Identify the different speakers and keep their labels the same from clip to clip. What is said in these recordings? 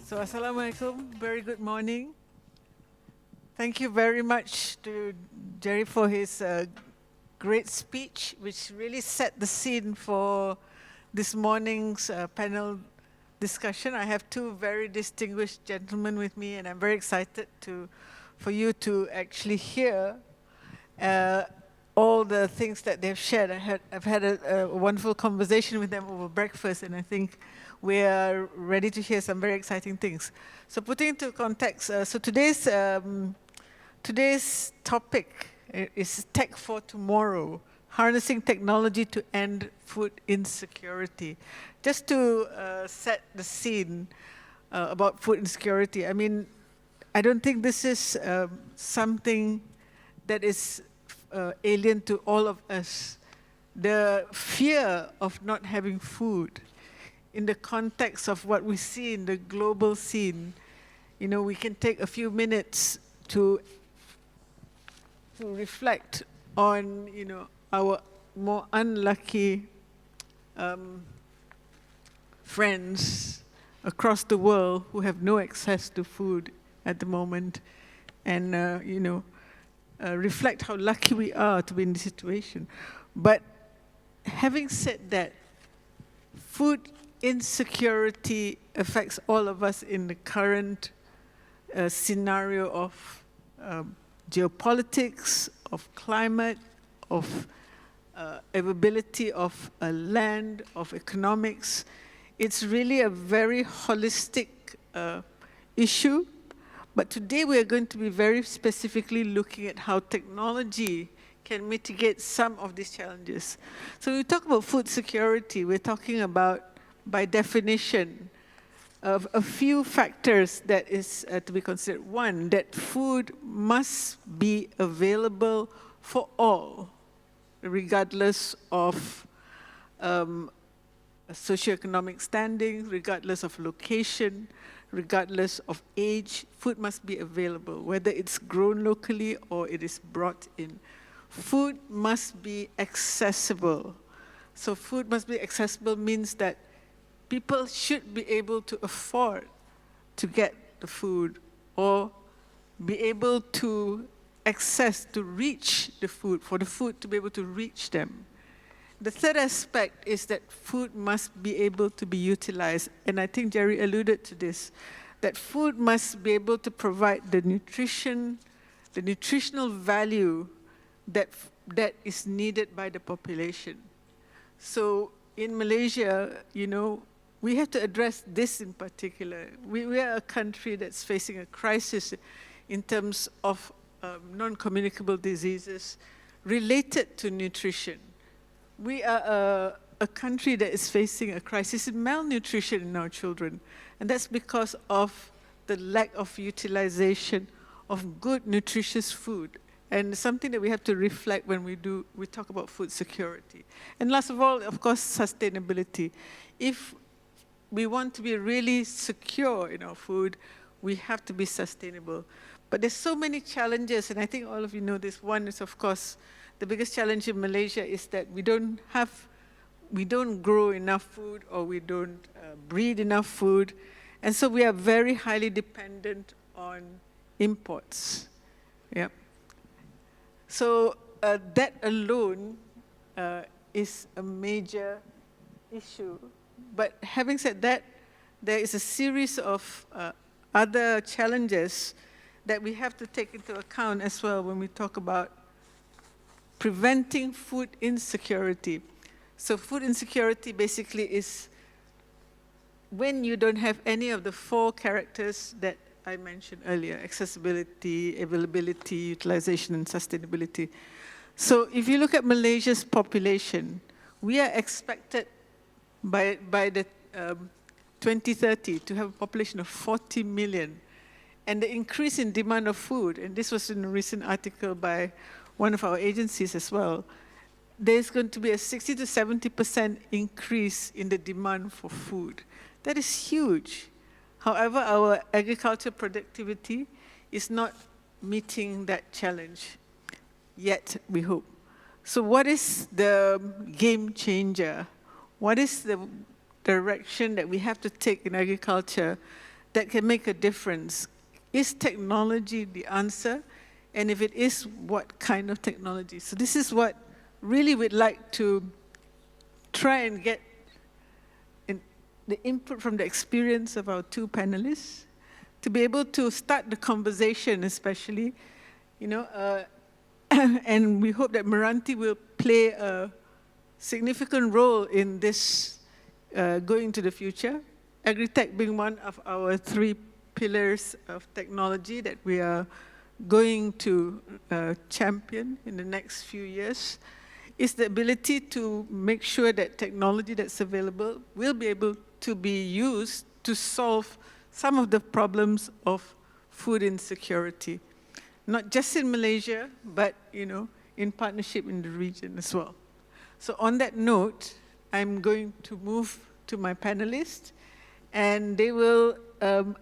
Speaker 1: So, Assalamualaikum, very good morning. Thank you very much to Jerry for his great speech, which really set the scene for this morning's panel discussion. I have two very distinguished gentlemen with me, and I'm very excited for you to actually hear all the things that they've shared. I've had a wonderful conversation with them over breakfast, and I think we are ready to hear some very exciting things. So putting into context, so today's topic is Tech for Tomorrow, harnessing technology to end food insecurity. Just to set the scene about food insecurity, I mean, I don't think this is something that is alien to all of us. The fear of not having food in the context of what we see in the global scene, you know, we can take a few minutes to reflect on, you know, our more unlucky friends across the world who have no access to food at the moment, and you know, reflect how lucky we are to be in this situation. But having said that, food insecurity affects all of us in the current scenario of geopolitics, of climate, of availability of land, of economics. It's really a very holistic issue. But today we are going to be very specifically looking at how technology can mitigate some of these challenges. So when we talk about food security, we're talking about, by definition, of a few factors that is to be considered. One, that food must be available for all, regardless of socio-economic standing, regardless of location, regardless of age. Food must be available, whether it's grown locally or it is brought in. Food must be accessible. So food must be accessible means that people should be able to afford to get the food or be able to access, to reach the food, for the food to be able to reach them. The third aspect is that food must be able to be utilized, and I think Jerry alluded to this, that food must be able to provide the nutrition, the nutritional value that is needed by the population. So in Malaysia, you know, we have to address this in particular. We are a country that's facing a crisis in terms of non-communicable diseases related to nutrition. We are a country that is facing a crisis in malnutrition in our children, and that's because of the lack of utilization of good, nutritious food, and something that we have to reflect when we talk about food security. And last of all, of course, sustainability. If we want to be really secure in our food, we have to be sustainable. But there's so many challenges, and I think all of you know this. One is, of course, the biggest challenge in Malaysia is that we don't grow enough food, or we don't breed enough food. And so we are very highly dependent on imports. Yeah. So that alone is a major issue. But having said that, there is a series of other challenges that we have to take into account as well when we talk about preventing food insecurity. So food insecurity basically is when you don't have any of the four characters that I mentioned earlier: accessibility, availability, utilization, and sustainability. So if you look at Malaysia's population, we are expected by the 2030 to have a population of 40 million. And the increase in demand of food, and this was in a recent article by one of our agencies as well, there's going to be a 60 to 70% increase in the demand for food. That is huge. However, our agriculture productivity is not meeting that challenge yet, we hope. So what is the game changer? What is the direction that we have to take in agriculture that can make a difference. Is technology the answer? And if it is, what kind of technology? So this is what really we'd like to try and get the input from the experience of our two panelists, to be able to start the conversation especially, and we hope that Meranti will play a significant role in this going to the future. Agri-tech being one of our 3 pillars of technology that we are going to champion in the next few years, is the ability to make sure that technology that's available will be able to be used to solve some of the problems of food insecurity, not just in Malaysia, but in partnership in the region as well. So on that note, I'm going to move to my panelists, and they will, I'm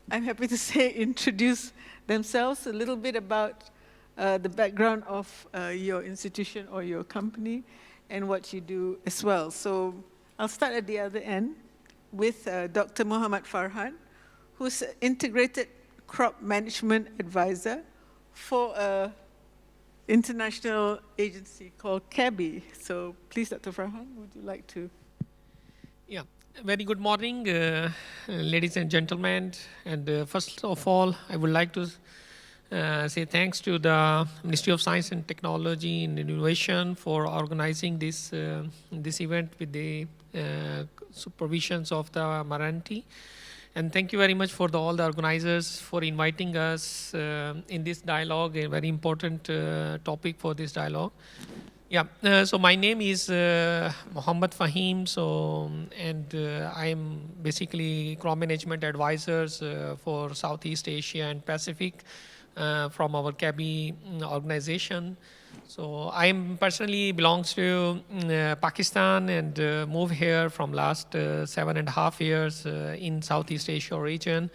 Speaker 1: happy to say, introduce themselves, a little bit about the background of your institution or your company and what you do as well. So I'll start at the other end with Dr. Muhammad Farhan, who's Integrated Crop Management Advisor for an international agency called CABI. So please, Dr. Farhan, would you like to?
Speaker 2: Yeah, very good morning, ladies and gentlemen. And first of all, I would like to say thanks to the Ministry of Science and Technology and Innovation for organizing this this event with the supervisions of the Meranti. And thank you very much for all the organizers for inviting us in this dialogue, a very important topic for this dialogue. Yeah, so my name is Muhammad Fahim. So, and I'm basically crop management advisors for Southeast Asia and Pacific from our CABI organization. So I personally belongs to Pakistan and moved here from last 7.5 years in Southeast Asia region,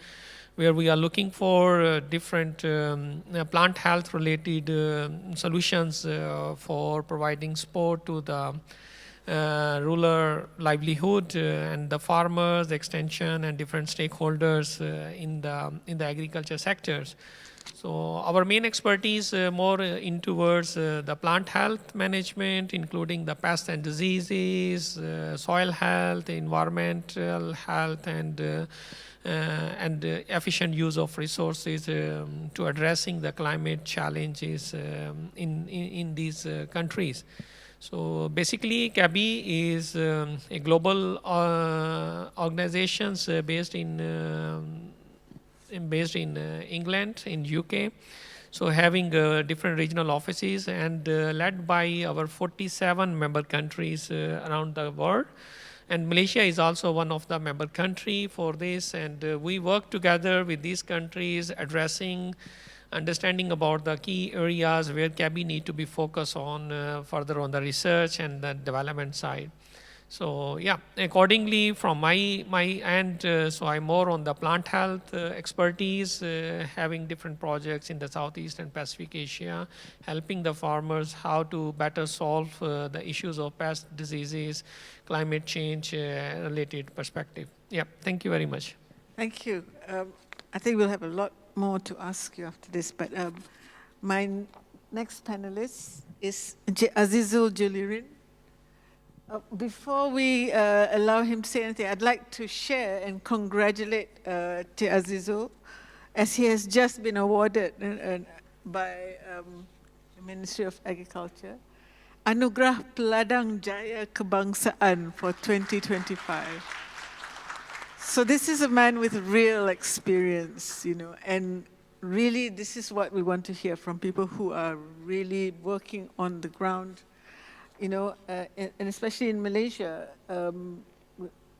Speaker 2: where we are looking for different plant health related solutions for providing support to the rural livelihood and the farmers, extension, and different stakeholders in the agriculture sectors. So our main expertise more in towards the plant health management, including the pests and diseases, soil health, environmental health, and efficient use of resources to addressing the climate challenges in these countries. So basically, CABI is a global organization based in England, in UK. So having different regional offices and led by our 47 member countries around the world. And Malaysia is also one of the member country for this. And we work together with these countries addressing, understanding about the key areas where CABI need to be focused on further on the research and the development side. So yeah, accordingly from my end, so I'm more on the plant health expertise, having different projects in the Southeast and Pacific Asia, helping the farmers how to better solve the issues of pest diseases, climate change related perspective. Yeah, thank you very much.
Speaker 1: Thank you. I think we'll have a lot more to ask you after this, but my next panelist is Azizul Julirin. Before we allow him to say anything, I'd like to share and congratulate Azizul, as he has just been awarded by the Ministry of Agriculture, Anugerah Peladang Jaya Kebangsaan for 2025. So this is a man with real experience, and really this is what we want to hear from people who are really working on the ground, and especially in Malaysia,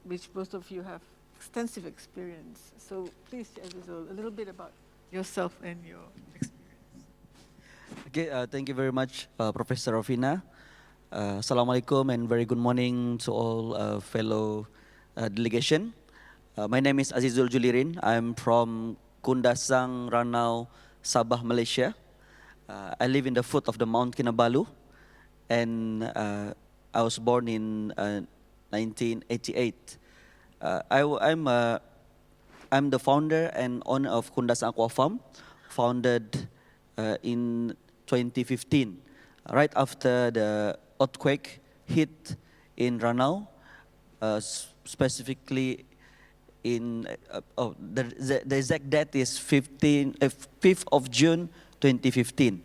Speaker 1: which most of you have extensive experience. So please, Azizul, a little bit about yourself and your experience.
Speaker 3: Okay, thank you very much, Professor Rafina. Assalamualaikum and very good morning to all fellow delegation. My name is Azizul Julirin. I'm from Kundasang, Ranau, Sabah, Malaysia. I live in the foot of the Mount Kinabalu. And I was born in 1988. I'm the founder and owner of Kundas Aqua Farm, founded in 2015, right after the earthquake hit in Ranau, specifically in the exact date is 5th of June 2015.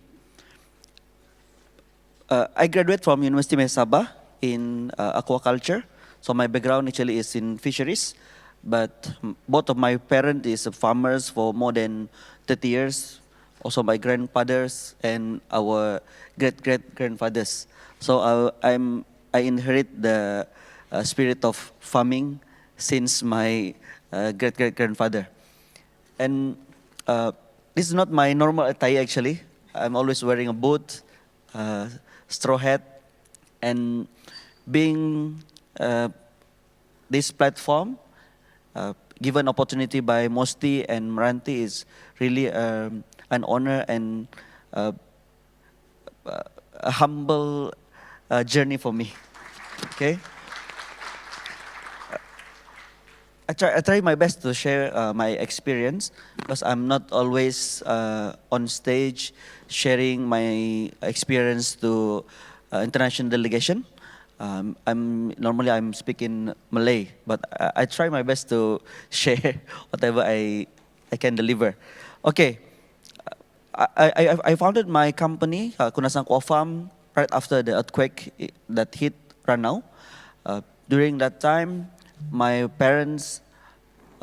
Speaker 3: I graduated from University of Sabah in aquaculture. So my background actually is in fisheries, but both of my parents is farmers for more than 30 years. Also my grandfathers and our great-great-grandfathers. So I inherit the spirit of farming since my great-great-grandfather. And this is not my normal attire actually. I'm always wearing a boot, straw hat, and being this platform, given opportunity by Mosti and Meranti is really an honor and a humble journey for me. Okay. I try my best to share my experience because I'm not always on stage sharing my experience to international delegation. I'm speaking Malay, but I try my best to share whatever I can deliver. Okay, I founded my company Kunasan Aqua Farm right after the earthquake that hit Ranau. During that time, my parents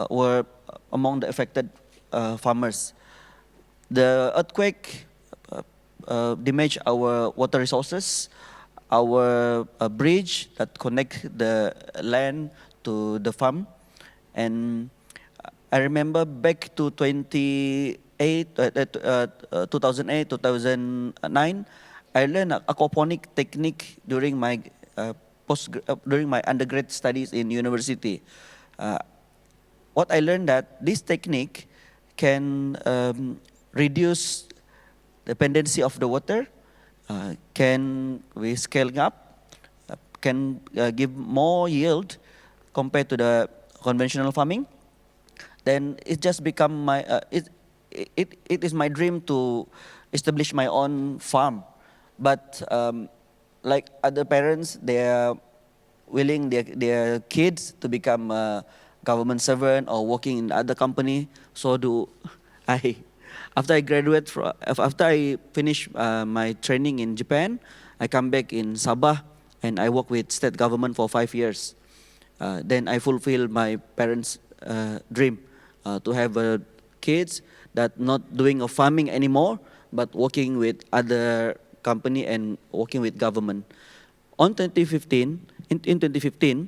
Speaker 3: were among the affected farmers. The earthquake damaged our water resources, our bridge that connect the land to the farm. And I remember back to 2008, 2009, I learned aquaponic technique during my during my undergrad studies in university. What I learned that this technique can reduce dependency of the water, can we scaling up, can give more yield compared to the conventional farming. Then it just become my it is my dream to establish my own farm. But like other parents, they are willing their kids to become a government servant or working in other company. So do I. After I graduate, after I finish my training in Japan, I come back in Sabah and I work with state government for 5 years. Then I fulfill my parents' dream to have kids that not doing a farming anymore, but working with other company and working with government. On 2015, in 2015,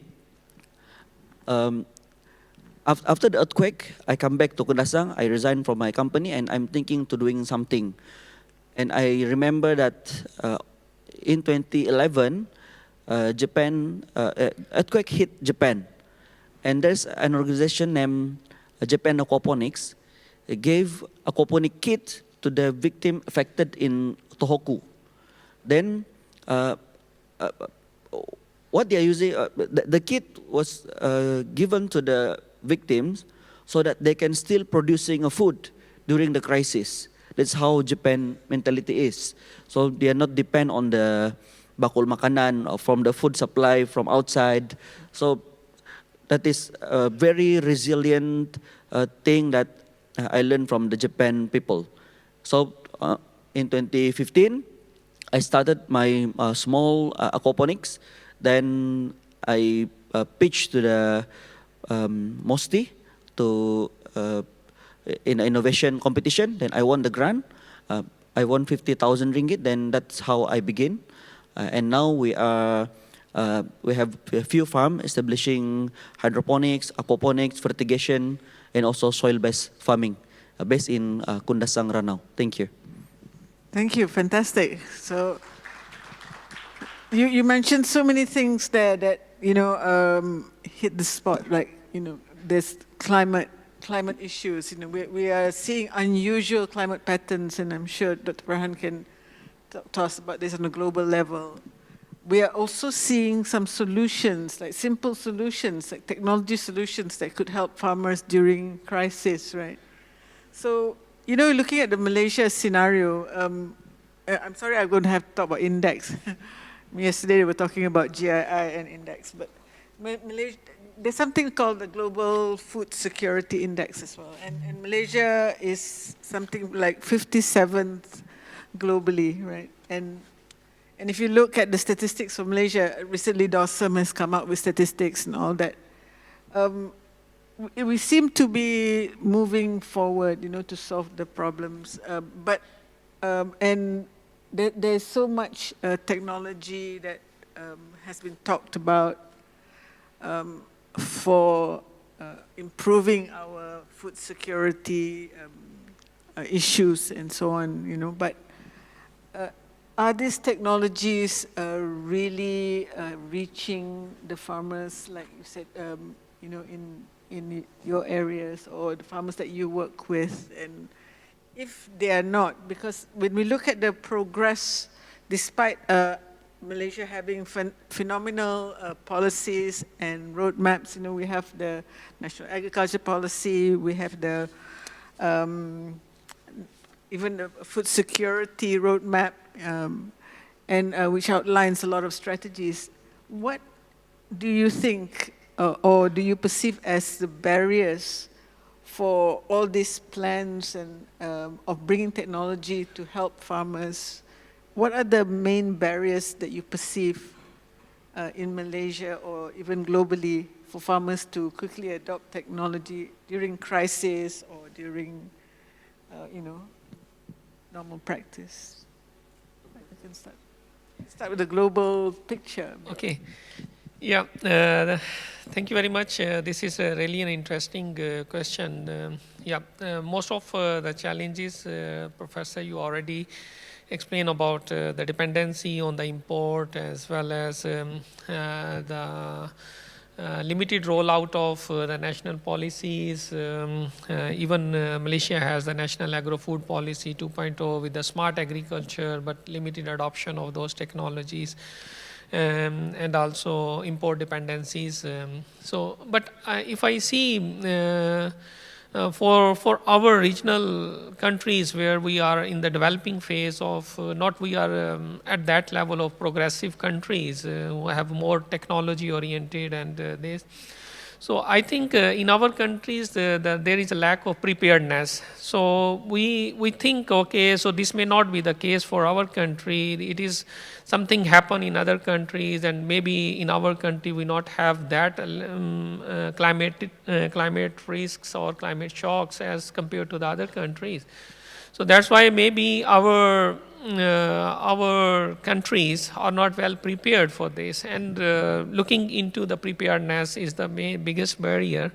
Speaker 3: after the earthquake, I come back to Kundasang. I resign from my company, and I'm thinking to doing something. And I remember that in 2011, Japan earthquake hit Japan, and there's an organization named Japan Aquaponics. It gave aquaponic kit to the victim affected in Tohoku. Then what they are using, the kit was given to the victims so that they can still producing a food during the crisis. That's how Japan mentality is. So they are not depend on the bakul makanan or from the food supply from outside. So that is a very resilient thing that I learned from the Japan people. So in 2015, I started my small aquaponics. Then I pitched to the Mosti to in an innovation competition. Then I won the grant. I won 50,000 ringgit. Then that's how I begin. And now we have a few farms establishing hydroponics, aquaponics, fertigation, and also soil-based farming based in Kundasang, Ranau. Thank you.
Speaker 1: Thank you. Fantastic. So you mentioned so many things there that hit the spot. Like there's climate issues. We are seeing unusual climate patterns, and I'm sure Dr. Farhan can talk to us about this on a global level. we are also seeing some solutions, like simple solutions, like technology solutions that could help farmers during crisis, right? So, looking at the Malaysia scenario, I'm sorry I'm going to have to talk about index. Yesterday we were talking about GII and index, but Malaysia, there's something called the Global Food Security Index as well. And Malaysia is something like 57th globally, right? And if you look at the statistics for Malaysia, recently DOSM has come out with statistics and all that. We seem to be moving forward, to solve the problems. And there's so much technology that has been talked about for improving our food security issues and so on, But are these technologies really reaching the farmers, like you said, in your areas or the farmers that you work with? And if they are not, because when we look at the progress, despite Malaysia having phenomenal policies and roadmaps, we have the National Agriculture Policy, we have the even the food security roadmap, and which outlines a lot of strategies. What do you think, or do you perceive as the barriers for all these plans and of bringing technology to help farmers? What are the main barriers that you perceive in Malaysia or even globally for farmers to quickly adopt technology during crisis or during, normal practice? I can start with the global picture.
Speaker 2: Okay. Yeah. Thank you very much. This is really an interesting question. Most of the challenges, Professor, you already explained about the dependency on the import as well as the limited rollout of the national policies. Even Malaysia has the National Agro-Food Policy 2.0 with the smart agriculture, but limited adoption of those technologies. And also import dependencies. But if I see for our regional countries where we are in the developing phase of, not we are at that level of progressive countries who have more technology oriented and this. So I think in our countries there is a lack of preparedness. So we think, okay, so this may not be the case for our country. It is something happen in other countries, and maybe in our country we not have that climate risks or climate shocks as compared to the other countries. So that's why maybe our countries are not well prepared for this, and looking into the preparedness is the biggest barrier.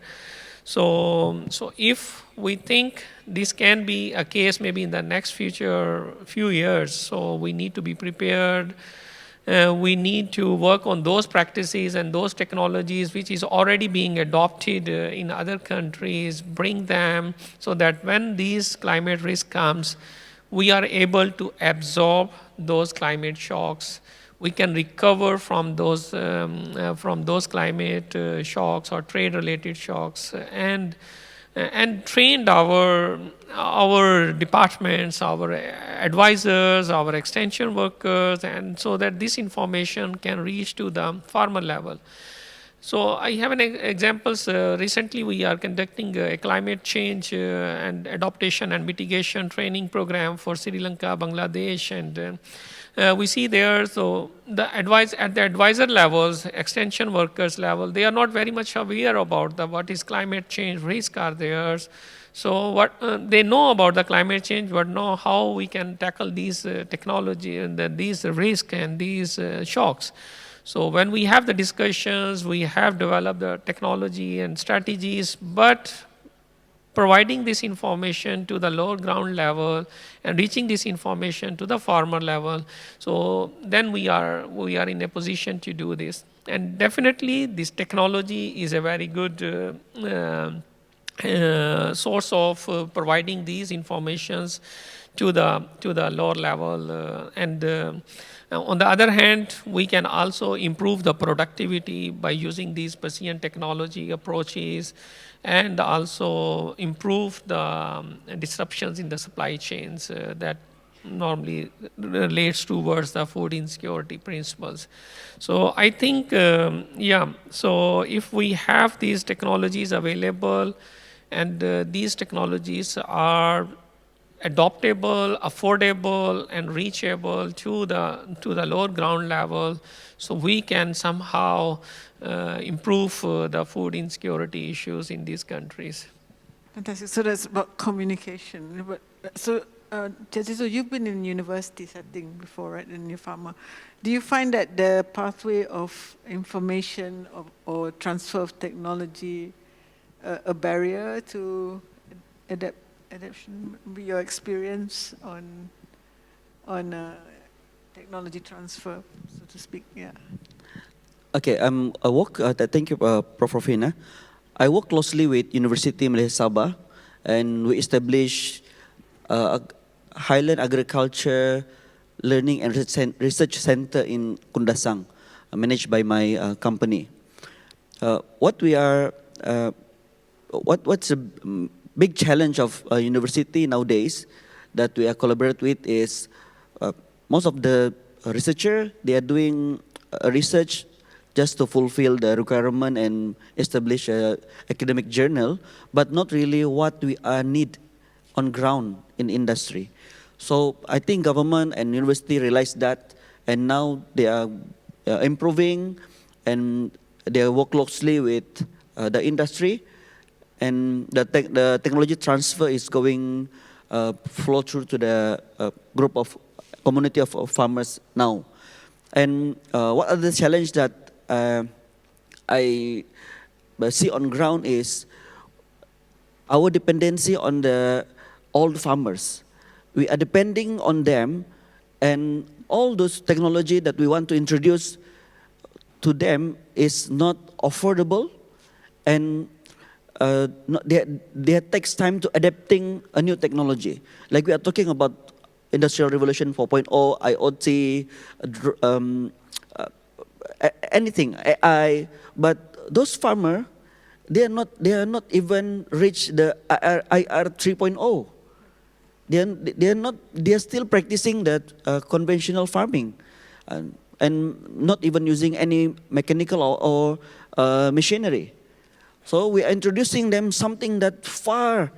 Speaker 2: So if we think this can be a case maybe in the next few years, so we need to be prepared. We need to work on those practices and those technologies which is already being adopted in other countries, bring them so that when these climate risk comes, we are able to absorb those climate shocks. We can recover from those climate shocks or trade-related shocks, and trained our departments, our advisors, our extension workers, and so that this information can reach to the farmer level. So I have an examples. Recently, we are conducting a climate change and adaptation and mitigation training program for Sri Lanka, Bangladesh, and we see there. So the at the advisor levels, extension workers level, they are not very much aware about what is climate change risk are there. So what they know about the climate change, but know how we can tackle these technology and these risk and these shocks. So when we have the discussions, we have developed the technology and strategies, but providing this information to the lower ground level and reaching this information to the farmer level. So then we are in a position to do this. And definitely this technology is a very good source of providing these informations to the lower level. On the other hand, we can also improve the productivity by using these precision technology approaches, and also improve the disruptions in the supply chains that normally relates towards the food insecurity principles. So I think, so if we have these technologies available, and these technologies are adoptable, affordable, and reachable to the lower ground level, so we can somehow improve the food insecurity issues in these countries.
Speaker 1: Fantastic. So that's about communication. So, Jessica, you've been in university setting before, right, in your pharma. Do you find that the pathway of information or transfer of technology a barrier to adaptation? Your experience on technology transfer, so to speak, yeah.
Speaker 3: Okay, thank you, Prof. Rofina. I work closely with University Malaysia Sabah, and we established a Highland Agriculture Learning and Research Center in Kundasang, managed by my company. What's a big challenge of university nowadays that we are collaborate with is most of the researcher, they are doing research just to fulfill the requirement and establish an academic journal, but not really what we need on ground in industry. So I think government and university realize that, and now they are improving, and they work closely with the industry, and the technology transfer is going flow through to the group of community of farmers now. And what are the challenge that I see on ground is our dependency on the old farmers. We are depending on them, and all those technology that we want to introduce to them is not affordable, and they takes time to adapting a new technology. Like we are talking about Industrial Revolution 4.0, IoT, anything, AI, but those farmers, they are not even reach the IR 3.0. They are still practicing that conventional farming, and not even using any mechanical or machinery. So we are introducing them something that far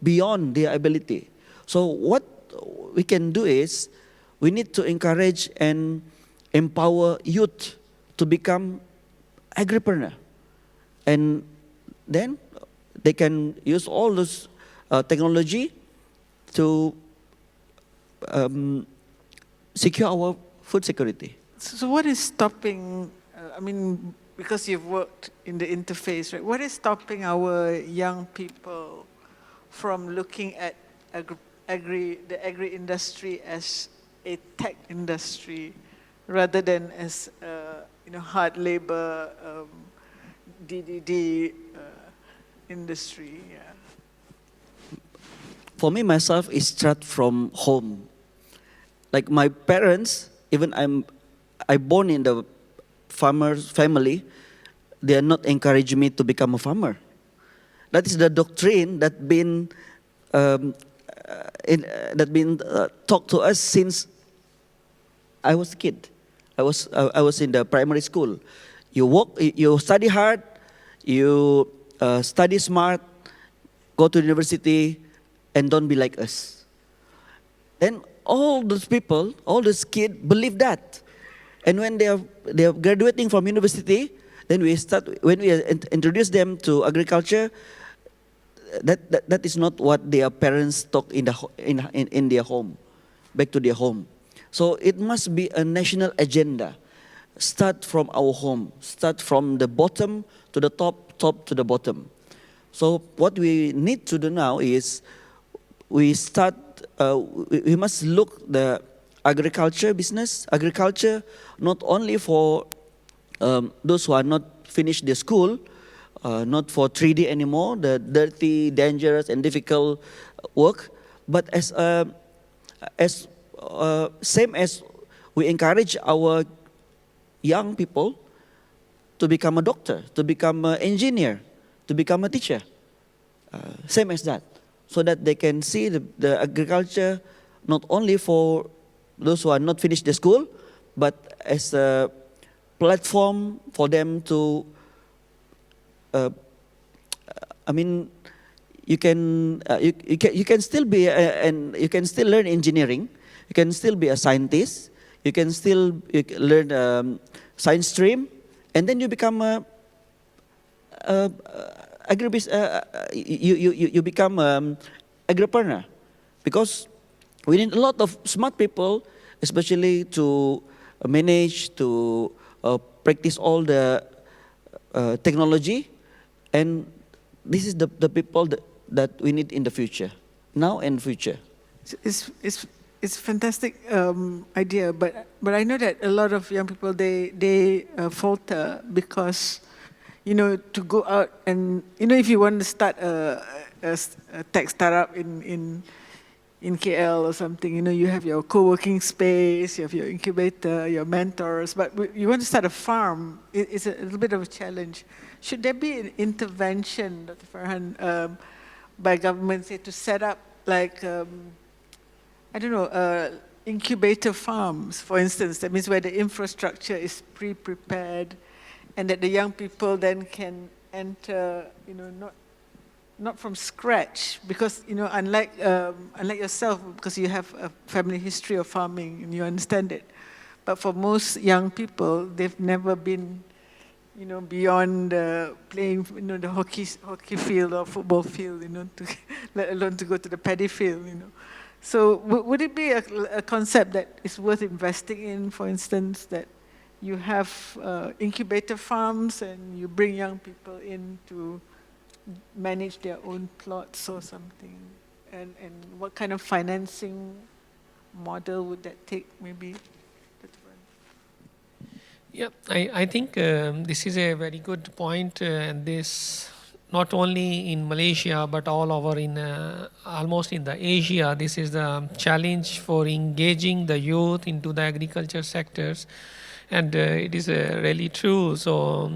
Speaker 3: beyond their ability. So what we can do is we need to encourage and empower youth to become agripreneur, and then they can use all this technology to secure our food security.
Speaker 1: So what is stopping, because you've worked in the interface, right? What is stopping our young people from looking at the agri industry as a tech industry rather than as hard labor, DDD industry? Yeah.
Speaker 3: For me, myself, it start from home. Like my parents, even I born in the farmer's family, they are not encouraging me to become a farmer. That is the doctrine that been taught to us since I was a kid. I was in the primary school. You work, you study hard, you study smart, go to university, and don't be like us. Then all those people, all those kids believe that. And when they are graduating from university, then when we introduce them to agriculture, that is not what their parents taught in their home, back to their home. So it must be a national agenda. Start from our home. Start from the bottom to the top to the bottom. So what we need to do now is we must look the agriculture business. Agriculture not only for those who are not finished their school, not for 3D anymore, the dirty, dangerous, and difficult work, But as same as we encourage our young people to become a doctor, to become an engineer, to become a teacher, same as that, so that they can see the agriculture not only for those who are not finished the school, but as a platform for them to, I mean, you can still be and you can still learn engineering, you can still be a scientist, you can still learn science stream, and then you become a you become agripreneur, because we need a lot of smart people, especially to manage, to practice all the technology, and this is the people that we need in the future, now and future.
Speaker 1: It's fantastic idea, but I know that a lot of young people they falter because, you know, to go out and, you know, if you want to start a tech startup in KL or something, you know, you have your co-working space, you have your incubator, your mentors, but you want to start a farm, it's a little bit of a challenge. Should there be an intervention, Dr. Farhan, by government, say, to set up like, I don't know, incubator farms, for instance? That means where the infrastructure is pre-prepared, and that the young people then can enter, you know, not from scratch, because, you know, unlike yourself, because you have a family history of farming and you understand it, but for most young people, they've never been, you know, beyond playing, you know, the hockey field or football field, you know, let alone to go to the paddy field, you know. So would it be a concept that is worth investing in, for instance, that you have incubator farms and you bring young people in to manage their own plots or something? And what kind of financing model would that take, maybe?
Speaker 2: Yeah, I think this is a very good point, and this not only in Malaysia but all over in almost in the Asia. This is the challenge for engaging the youth into the agriculture sectors, and it is really true. So,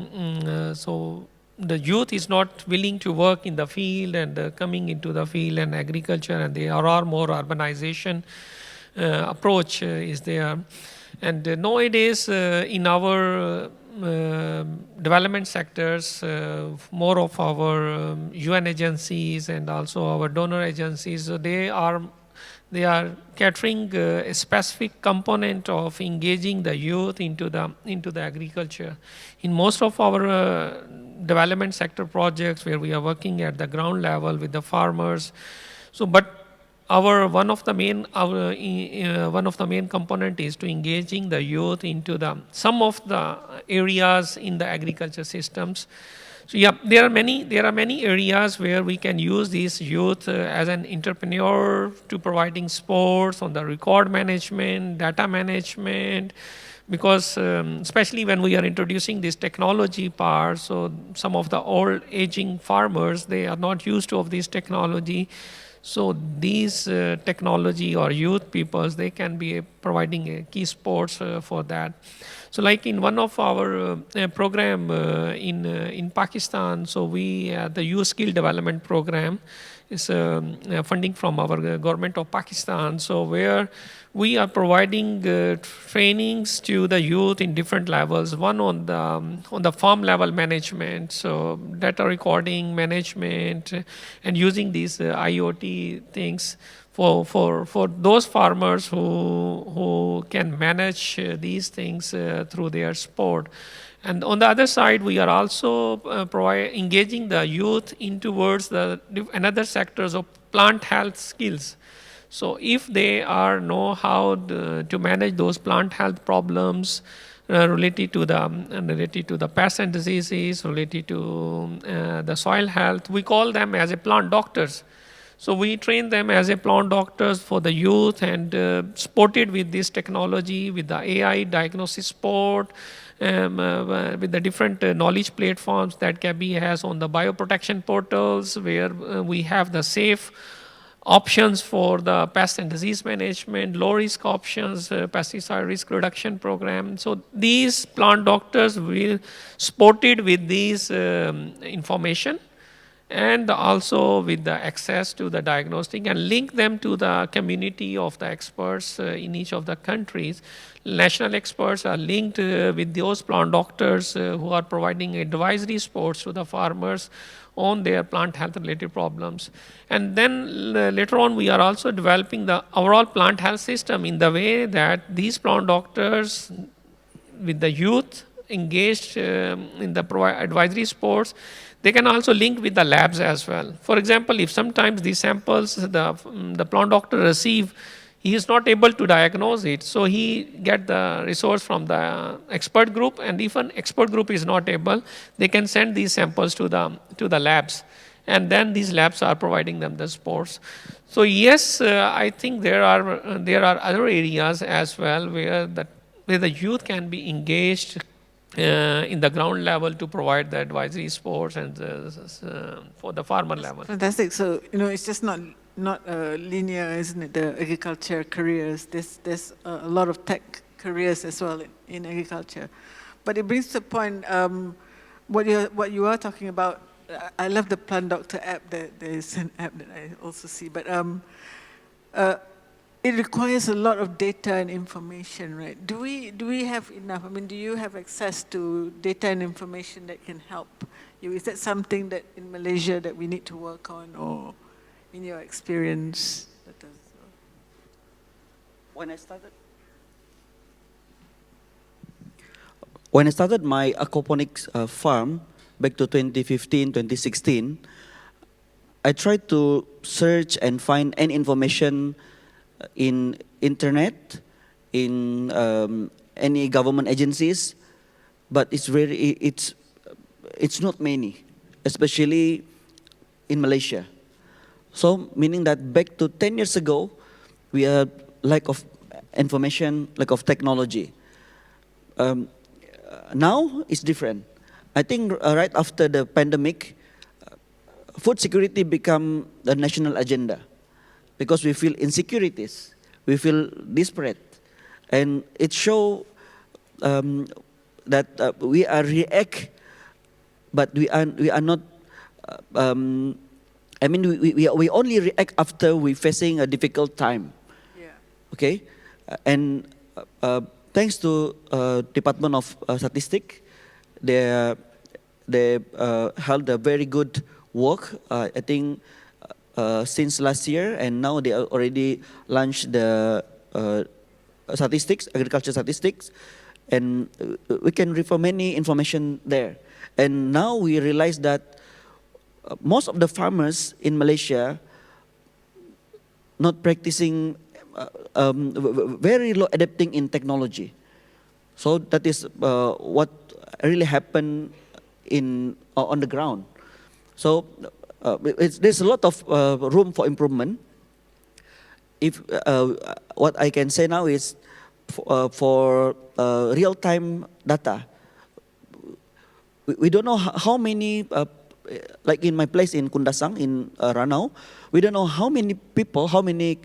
Speaker 2: so the youth is not willing to work in the field and coming into the field and agriculture, and there are more urbanization approach is there. And nowadays, in our development sectors, more of our UN agencies and also our donor agencies, they are catering a specific component of engaging the youth into the agriculture. In most of our development sector projects, where we are working at the ground level with the farmers, so but one of the main component is to engaging the youth into some of the areas in the agriculture systems. So yeah, there are many areas where we can use these youth as an entrepreneur to providing sports on the record management, data management, because especially when we are introducing this technology part, so some of the old aging farmers, they are not used to of this technology. So these technology or youth peoples, they can be providing a key supports for that. So like in one of our program in Pakistan, so we the youth skill development program is funding from our government of Pakistan. So where we are providing trainings to the youth in different levels. One on the farm level management, so data recording management, and using these IoT things for those farmers who can manage these things through their sport. And on the other side, we are also engaging the youth in towards another sectors of plant health skills. So if they know how to manage those plant health problems related to the pests and diseases, related to the soil health, we call them as a plant doctors. So we train them as a plant doctors for the youth, and supported with this technology, with the AI diagnosis support, with the different knowledge platforms that KABI has on the bioprotection portals, where we have the safe options for the pest and disease management, low risk options, pesticide risk reduction program. So these plant doctors will supported with these information and also with the access to the diagnostic and link them to the community of the experts in each of the countries. National experts are linked with those plant doctors who are providing advisory supports to the farmers on their plant health related problems. And then later on, we are also developing the overall plant health system in the way that these plant doctors with the youth engaged in the advisory sports, they can also link with the labs as well. For example, if sometimes these samples the plant doctor receive, he is not able to diagnose it, so he get the resource from the expert group, and if an expert group is not able, they can send these samples to the labs, and then these labs are providing them the sports. So yes, I think there are other areas as well where the youth can be engaged in the ground level to provide the advisory supports and for the farmer level.
Speaker 1: Fantastic. So, it's just not linear, isn't it? The agriculture careers. There's a lot of tech careers as well in agriculture. But it brings to the point, what you are talking about. I love the Plant Doctor app. There is an app that I also see. But it requires a lot of data and information, right? Do we have enough? I mean, do you have access to data and information that can help you? Is that something that in Malaysia that we need to work on, or in your experience?
Speaker 3: When I started my aquaponics farm back to 2015, 2016, I tried to search and find any information in internet, in any government agencies, but it's not many, especially in Malaysia. So meaning that back to 10 years ago, we had lack of information, lack of technology. Now it's different. I think right after the pandemic, food security become the national agenda because we feel insecurities, we feel desperate, and it show that we are react, but we are not. I mean, we only react after we facing a difficult time.
Speaker 1: Yeah.
Speaker 3: Okay, and thanks to Department of Statistics, they held a very good work. I think since last year, and now they already launched the statistics, agriculture statistics, and we can refer many information there. And now we realize that most of the farmers in Malaysia not practicing very low adapting in technology. So that is what really happened on the ground. So there's a lot of room for improvement. If what I can say now is for real-time data, we don't know how many, like in my place in Kundasang, in Ranau, we don't know how many people, how many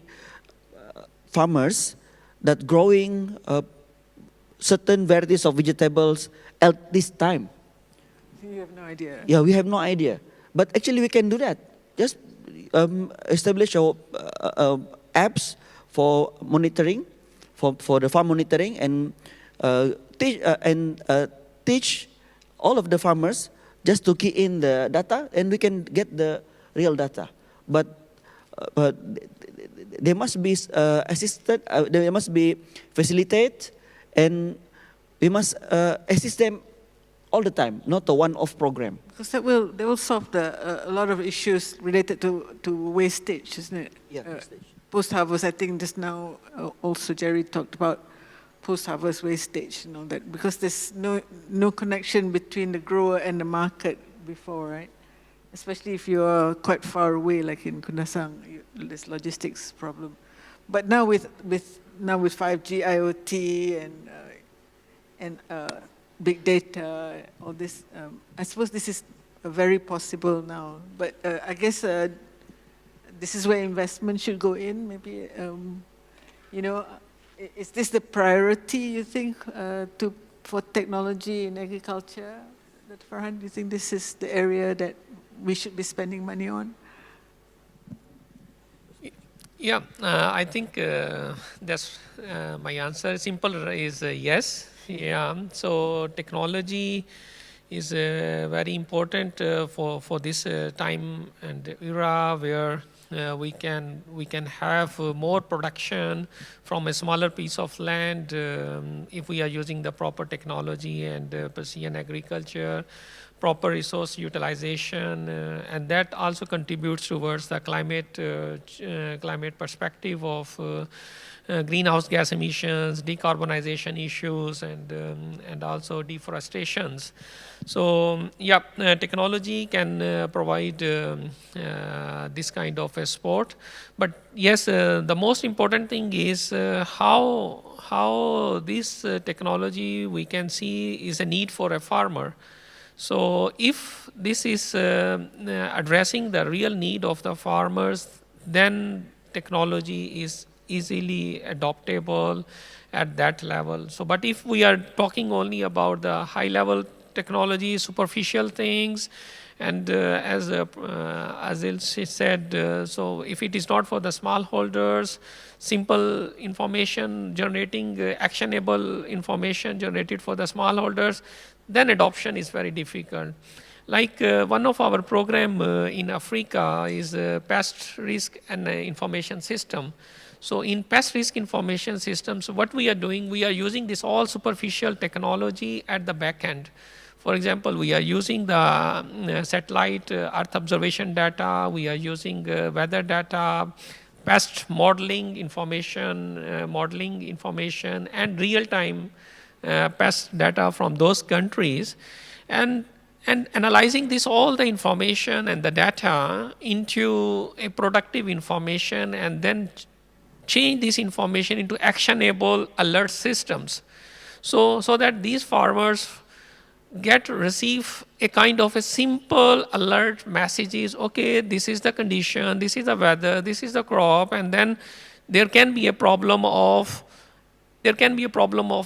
Speaker 3: farmers that growing certain varieties of vegetables at this time.
Speaker 1: You have no idea.
Speaker 3: Yeah, we have no idea. But actually we can do that. Just establish our apps for monitoring, for the farm monitoring, and teach all of the farmers just to key in the data, and we can get the real data. But they must be assisted, they must be facilitated, and we must assist them all the time, not a one-off program.
Speaker 1: Because that will solve a lot of issues related to wastage, isn't it?
Speaker 3: Yeah, wastage.
Speaker 1: Post-harvest, I think just now also Jerry talked about post-harvest wastage, that because there's no connection between the grower and the market before, right? Especially if you're quite far away, like in Kundasang, there's logistics problem. But now with 5G, IoT, and big data, all this, I suppose this is very possible now. But I guess this is where investment should go in, maybe, is this the priority, you think, for technology in agriculture? Dr. Farhan, do you think this is the area that we should be spending money on?
Speaker 2: Yeah, I think that's my answer. Simple is yes. Yeah, so technology is very important for this time and era where we can have more production from a smaller piece of land if we are using the proper technology and precision agriculture, proper resource utilization, and that also contributes towards the climate perspective of greenhouse gas emissions, decarbonization issues, and also deforestations. So yeah, technology can provide this kind of a support. But yes, the most important thing is how this technology we can see is a need for a farmer. So if this is addressing the real need of the farmers, then technology is easily adoptable at that level. So, but if we are talking only about the high level technology, superficial things, and as Azil said, so if it is not for the smallholders, simple information generating, actionable information generated for the smallholders, then adoption is very difficult. Like one of our program in Africa is pest risk and information system. So in pest risk information systems, what we are doing, we are using this all superficial technology at the back end. For example, we are using the satellite earth observation data, we are using weather data, pest modeling information, and real-time pest data from those countries, and analyzing this all the information and the data into a productive information, and then change this information into actionable alert systems, so that these farmers receive a kind of a simple alert messages. Okay, this is the condition, this is the weather, this is the crop, and then there can be a problem of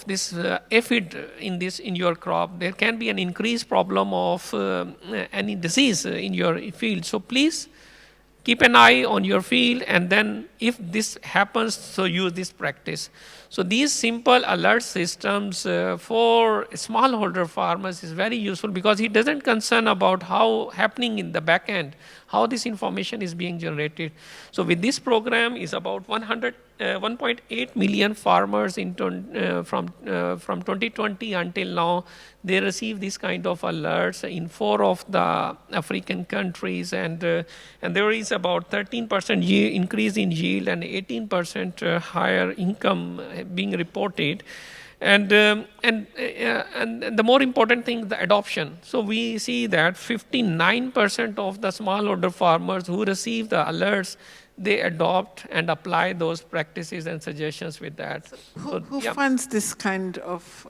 Speaker 2: this aphid in your crop. There can be an increased problem of any disease in your field. So please keep an eye on your field, and then if this happens, so use this practice. So these simple alert systems for smallholder farmers is very useful, because he doesn't concern about how happening in the back end, how this information is being generated. So with this program is about 1.8 million farmers from 2020 until now. They receive this kind of alerts in 4 of the African countries, and there is about 13% increase in yield and 18% higher income being reported. And the more important thing, the adoption. So we see that 59% of the smallholder farmers who receive the alerts, they adopt and apply those practices and suggestions with that.
Speaker 1: Who funds this kind of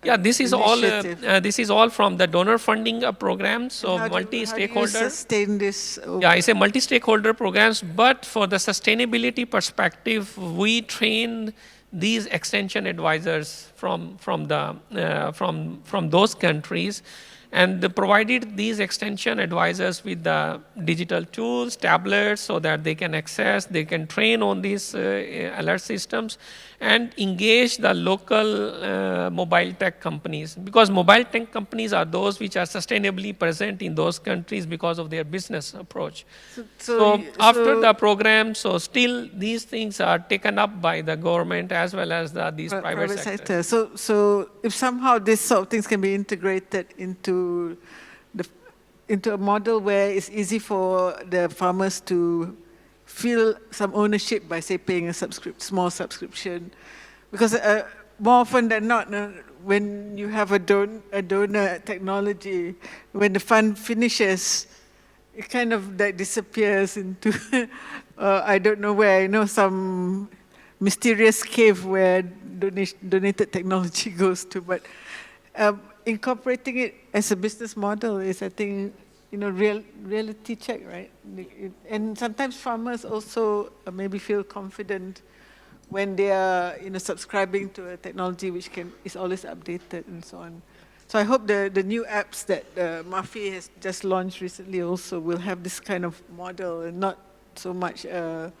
Speaker 2: this is all from the donor funding programs. So multi-stakeholder.
Speaker 1: How do you sustain this?
Speaker 2: It's a multi-stakeholder programs, but for the sustainability perspective, we train these extension advisors from those countries, and provided these extension advisors with the digital tools, tablets, so that they can access, they can train on these alert systems, and engage the local mobile tech companies, because mobile tech companies are those which are sustainably present in those countries because of their business approach. So after the program, so still these things are taken up by the government as well as these private sector.
Speaker 1: So if somehow these sort of things can be integrated into a model where it's easy for the farmers to feel some ownership by, say, paying a small subscription, because more often than not, when you have a donor technology, when the fund finishes, it kind of disappears into I don't know where, some mysterious cave where donated technology goes to. But incorporating it as a business model is, I think, reality check, right? And sometimes farmers also maybe feel confident when they are, subscribing to a technology which is always updated and so on. So I hope the new apps that Mafi has just launched recently also will have this kind of model, and not so much a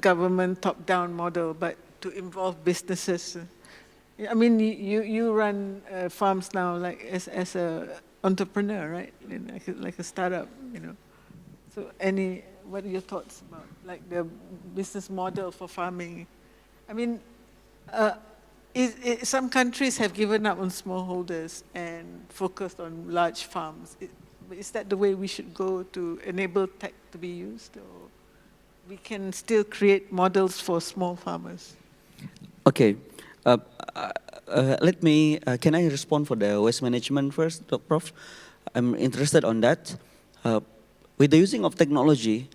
Speaker 1: government top-down model, but to involve businesses. I mean, you run farms now, like as a entrepreneur, right? Like a startup, So what are your thoughts about like the business model for farming? I mean, some countries have given up on smallholders and focused on large farms. Is that the way we should go to enable tech to be used, or we can still create models for small farmers?
Speaker 3: Okay. Can I respond for the waste management first, Prof? I'm interested on that. With the using of technology,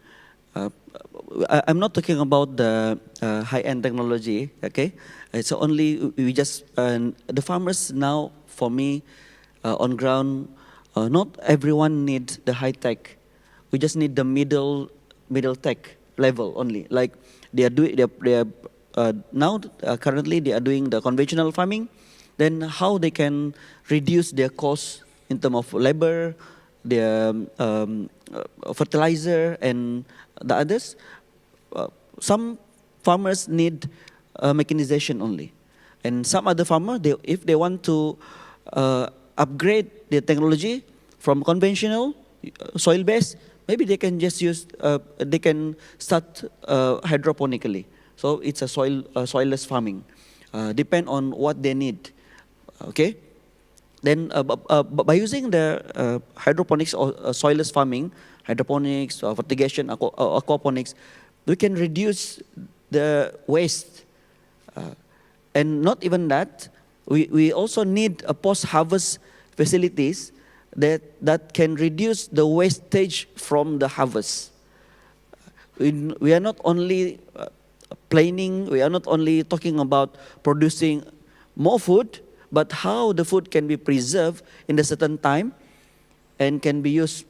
Speaker 3: I'm not talking about the high-end technology, okay? It's only, the farmers now, for me, on ground, not everyone needs the high-tech. We just need the middle tech level only. Like currently they are doing the conventional farming, then how they can reduce their costs in terms of labor, their fertilizer, and the others. Some farmers need mechanization only. And some other farmer, if they want to upgrade their technology from conventional soil-based, maybe they can just they can start hydroponically. So it's a soilless farming. Depend on what they need, okay? Then by using the hydroponics or soilless farming, hydroponics, fertigation, aquaponics, we can reduce the waste. And not even that, we also need a post-harvest facilities that can reduce the wastage from the harvest. We are not only planning, we are not only talking about producing more food, but how the food can be preserved in a certain time and can be used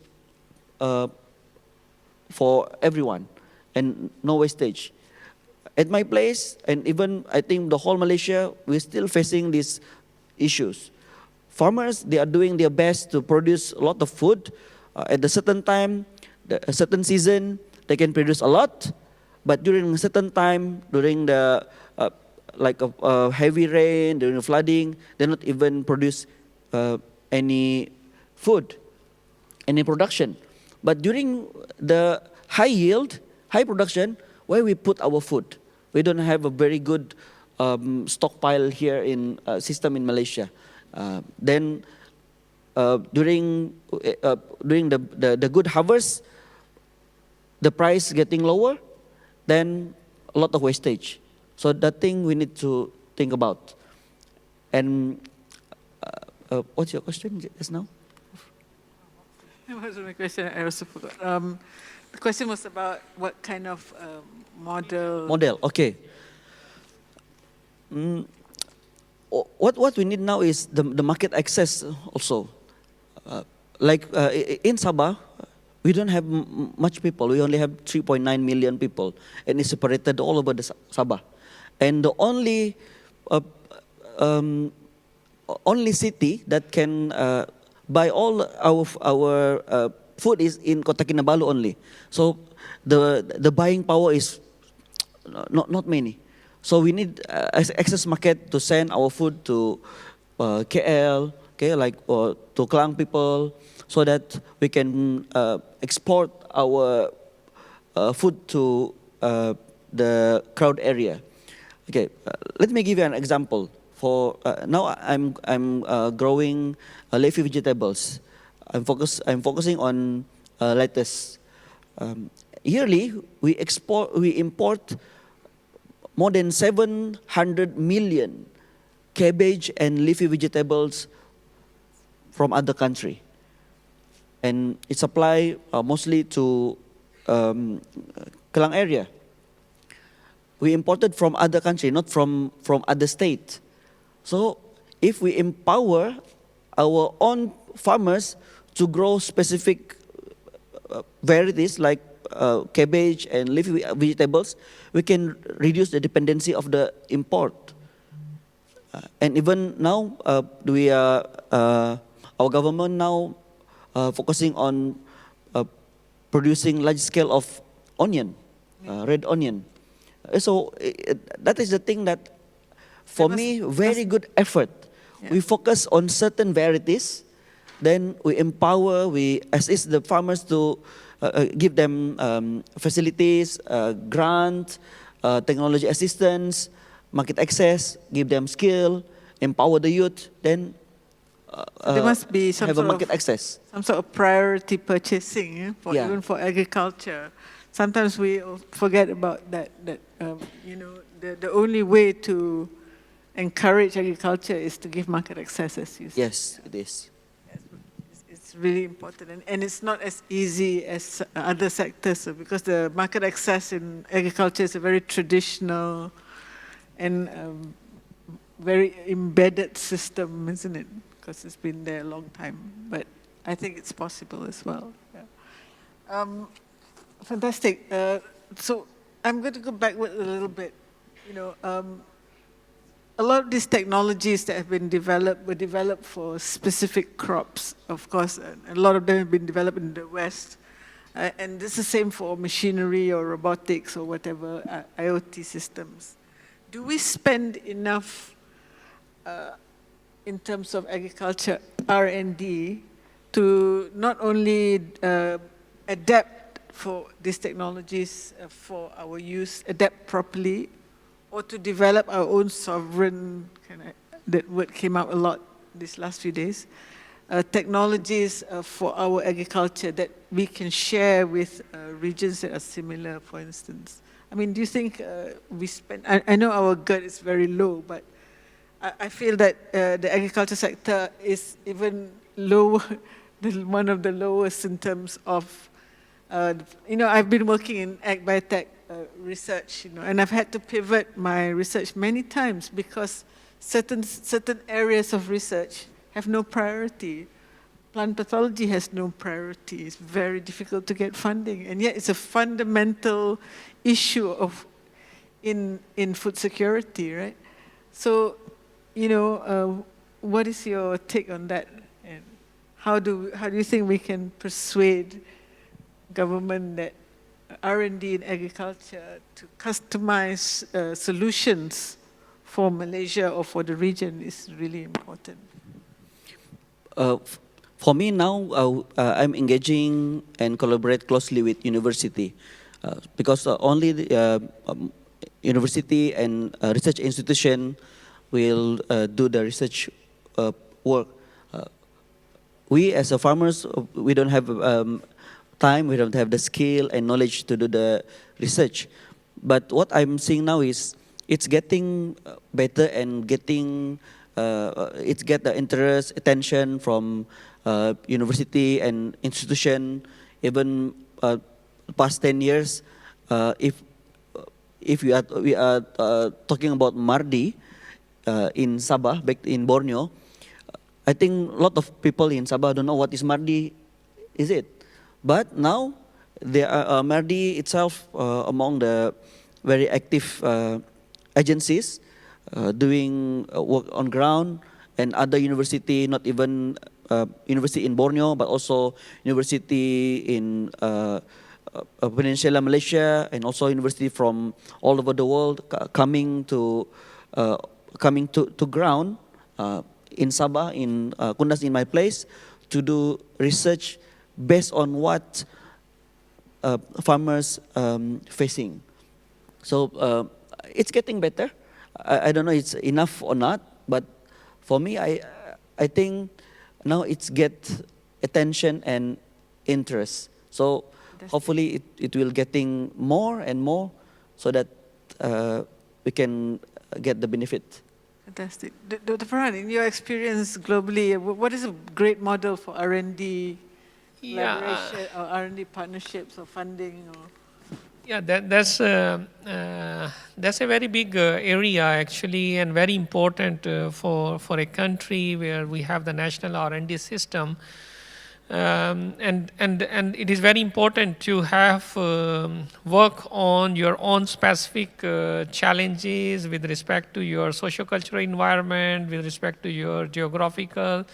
Speaker 3: for everyone and no wastage. At my place, and even I think the whole Malaysia, we're still facing these issues. Farmers, they are doing their best to produce a lot of food. At a certain time, a certain season, they can produce a lot. But during a certain time, during the heavy rain, during the flooding, they not even produce any food, any production. But during the high yield, high production, where we put our food? We don't have a very good stockpile here in system in Malaysia. Then during the good harvest, the price getting lower, then a lot of wastage. So that thing we need to think about. And what's your question just now?
Speaker 1: What was my question? I also forgot. The question was about what kind of model.
Speaker 3: Model, okay. What we need now is the market access also. In Sabah, we don't have much people. We only have 3.9 million people, and it's separated all over the Sabah. And the only city that can buy all our food is in Kota Kinabalu only. So the buying power is not many. So we need access market to send our food to KL, okay, to Klang people, so that we can export our food to the crowd area. Okay, let me give you an example. For now, I'm growing leafy vegetables. I'm focusing on lettuce. Yearly, we import more than 700 million cabbage and leafy vegetables from other country, and it's supplied mostly to Klang area. We imported from other country, not from other state. So if we empower our own farmers to grow specific varieties like cabbage and leafy vegetables, we can reduce the dependency of the import. And even now, our government now focusing on producing large scale of onion, red onion. So that is the thing that, for me, very good effort.
Speaker 1: Yeah.
Speaker 3: We focus on certain varieties, then we empower, we assist the farmers to give them facilities, grant, technology assistance, market access, give them skill, empower the youth, then
Speaker 1: There must be some
Speaker 3: have a
Speaker 1: sort
Speaker 3: market
Speaker 1: of
Speaker 3: access.
Speaker 1: some sort of priority purchasing for
Speaker 3: Yeah.
Speaker 1: even for agriculture. Sometimes we forget about that. You know, the only way to encourage agriculture is to give market access, as you said.
Speaker 3: Yes, it is.
Speaker 1: It's really important, and it's not as easy as other sectors, because the market access in agriculture is a very traditional and very embedded system, isn't it? Because it's been there a long time. But I think it's possible as well. Yeah. Fantastic. So I'm going to go backward a little bit. You know, a lot of these technologies that have been developed were developed for specific crops, of course, and a lot of them have been developed in the West. And this is the same for machinery or robotics or whatever, IoT systems. Do we spend enough in terms of agriculture R&D to not only adapt for these technologies for our use, adapt properly, or to develop our own sovereign, that word came out a lot these last few days, technologies for our agriculture that we can share with regions that are similar, for instance? I mean, do you think we spend, I know our GERD is very low, but I feel that the agriculture sector is even lower, one of the lowest in terms of, you know, I've been working in ag-biotech research, you know, and I've had to pivot my research many times because certain areas of research have no priority. Plant pathology has no priority. It's very difficult to get funding, and yet it's a fundamental issue in food security, right? So, you know, what is your take on that? And how do you think we can persuade government that R&D in agriculture to customize solutions for Malaysia or for the region is really important?
Speaker 3: For me now, I'm engaging and collaborate closely with university because only the university and research institution will do the research work. We as a farmers, we don't have time, we don't have the skill and knowledge to do the research. But what I'm seeing now is it's getting better and getting, it's get the interest, attention from university and institution. Even past 10 years, if we are talking about Mardi in Sabah, back in Borneo, I think a lot of people in Sabah don't know what is Mardi, is it? But now, there are Mardi itself among the very active agencies doing work on ground, and other university, not even university in Borneo, but also university in Peninsula Malaysia, and also university from all over the world coming to ground in Sabah, in Kundas, in my place, to do research based on what farmers facing. So it's getting better. I don't know it's enough or not, but for me, I think now it's get attention and interest. So hopefully it will getting more and more, so that we can get the benefit.
Speaker 1: Fantastic. Dr. Farhan, in your experience globally, what is a great model for R&D collaboration or R&D partnerships or funding? Or?
Speaker 2: Yeah, that's a very big area actually, and very important for a country where we have the national R&D system. And it is very important to have work on your own specific challenges with respect to your socio-cultural environment, with respect to your geographical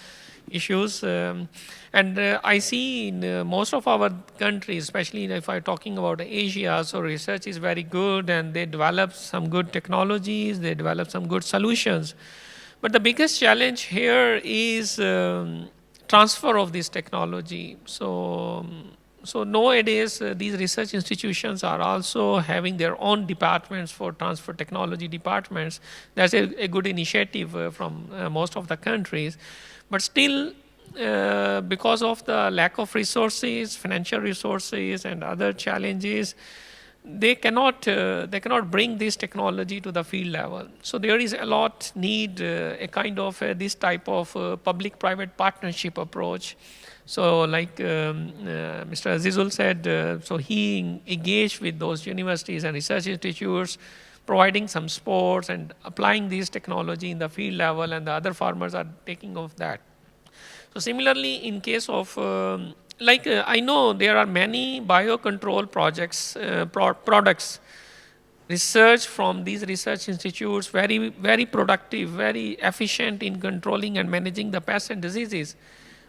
Speaker 2: issues. And I see in most of our countries, especially if I'm talking about Asia, so research is very good and they develop some good technologies, they develop some good solutions. But the biggest challenge here is transfer of this technology. So nowadays, these research institutions are also having their own departments for transfer technology departments. That's a good initiative from most of the countries. But still, because of the lack of resources, financial resources, and other challenges, they cannot bring this technology to the field level. So there is a lot need a kind of this type of public-private partnership approach. So like Mr. Azizul said, so he engaged with those universities and research institutes, providing some supports and applying this technology in the field level, and the other farmers are taking off that. So similarly, in case of I know there are many biocontrol projects, products, research from these research institutes, very productive, very efficient in controlling and managing the pests and diseases.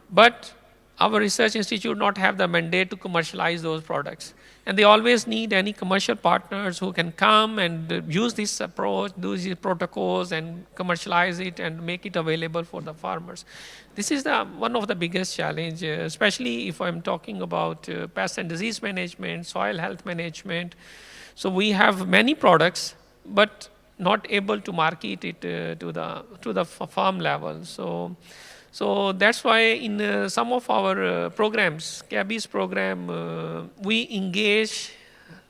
Speaker 2: But our research institute not have the mandate to commercialize those products. And they always need any commercial partners who can come and use this approach, do these protocols and commercialize it and make it available for the farmers. This is one of the biggest challenge, especially if I'm talking about pest and disease management, soil health management. So we have many products, but not able to market it to the farm level. So that's why in some of our programs, CABI's program, we engage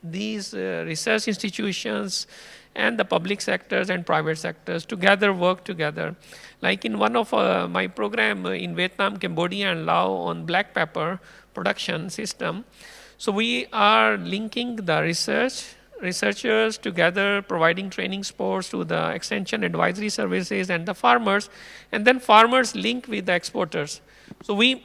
Speaker 2: these research institutions and the public sectors and private sectors together, work together. Like in one of my program in Vietnam, Cambodia, and Laos on black pepper production system. So we are linking the researchers together, providing training supports to the extension advisory services and the farmers, and then farmers link with the exporters. So we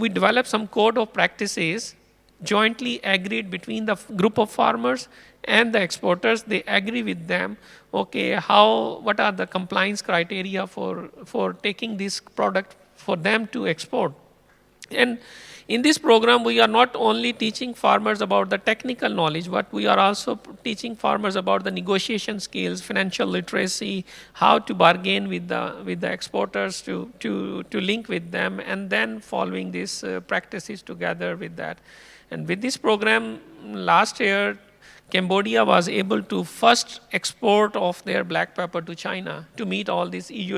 Speaker 2: develop some code of practices jointly agreed between the group of farmers and the exporters. They agree with them, okay, what are the compliance criteria for taking this product for them to export. And in this program, we are not only teaching farmers about the technical knowledge, but we are also teaching farmers about the negotiation skills, financial literacy, how to bargain with the exporters to link with them, and then following these practices together with that. And with this program, last year, Cambodia was able to first export of their black pepper to China to meet all these EU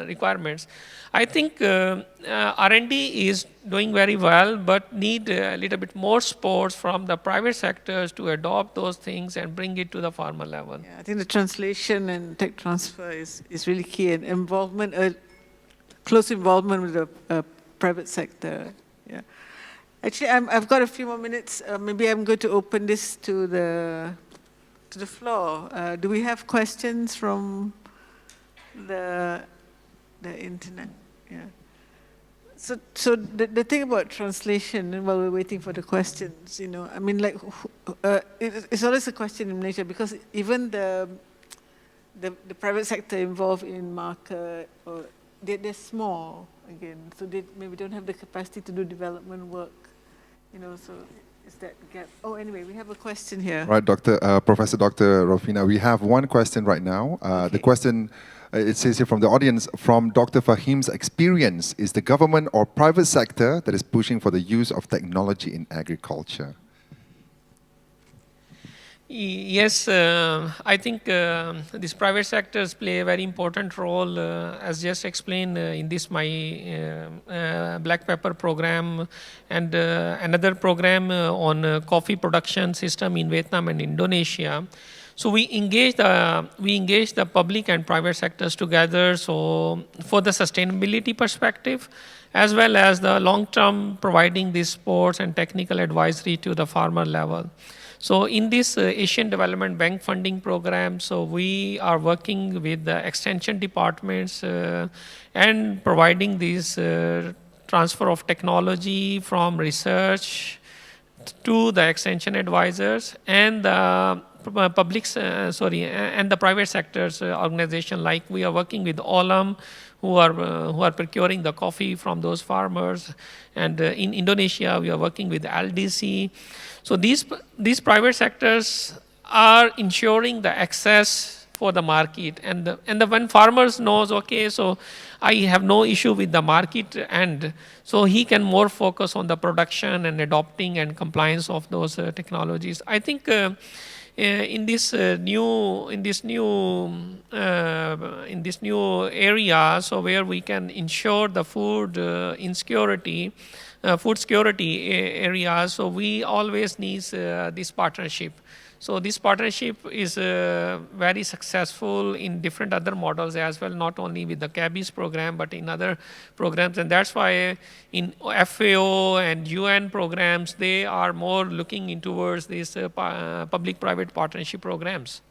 Speaker 2: requirements. I think R&D is doing very well, but need a little bit more support from the private sectors to adopt those things and bring it to the farmer level.
Speaker 1: Yeah, I think the translation and tech transfer is really key, and involvement, close involvement with the private sector. Yeah. Actually, I've got a few more minutes. Maybe I'm going to open this to the floor. Do we have questions from the internet? Yeah. So the thing about translation, while we're waiting for the questions, I mean, like, it's always a question in Malaysia, because even the private sector involved in market, or they're small again, so they maybe don't have the capacity to do development work. So is that gap? Oh, anyway, we have a question here.
Speaker 4: Right, Professor Dr. Rofina, we have one question right now. Okay. The question, it says here from the audience, from Dr. Fahim's experience, is the government or private sector that is pushing for the use of technology in agriculture?
Speaker 2: Yes, I think these private sectors play a very important role, as just explained in this my black pepper program, and another program on coffee production system in Vietnam and Indonesia. So we engage the public and private sectors together. So for the sustainability perspective, as well as the long-term providing these supports and technical advisory to the farmer level. So in this Asian Development Bank funding program, so we are working with the extension departments and providing these transfer of technology from research to the extension advisors and the and the private sector's organization. Like we are working with Olam, who are procuring the coffee from those farmers, and in Indonesia we are working with LDC. So these private sectors are ensuring the access for the market, and when farmers knows, okay, so I have no issue with the market, and so he can more focus on the production and adopting and compliance of those technologies. I think in this new area, so where we can ensure the food insecurity, food security area, so we always need this partnership. So this partnership is very successful in different other models as well, not only with the CABIS program, but in other programs. And that's why in FAO and UN programs, they are more looking in towards these public-private partnership programs.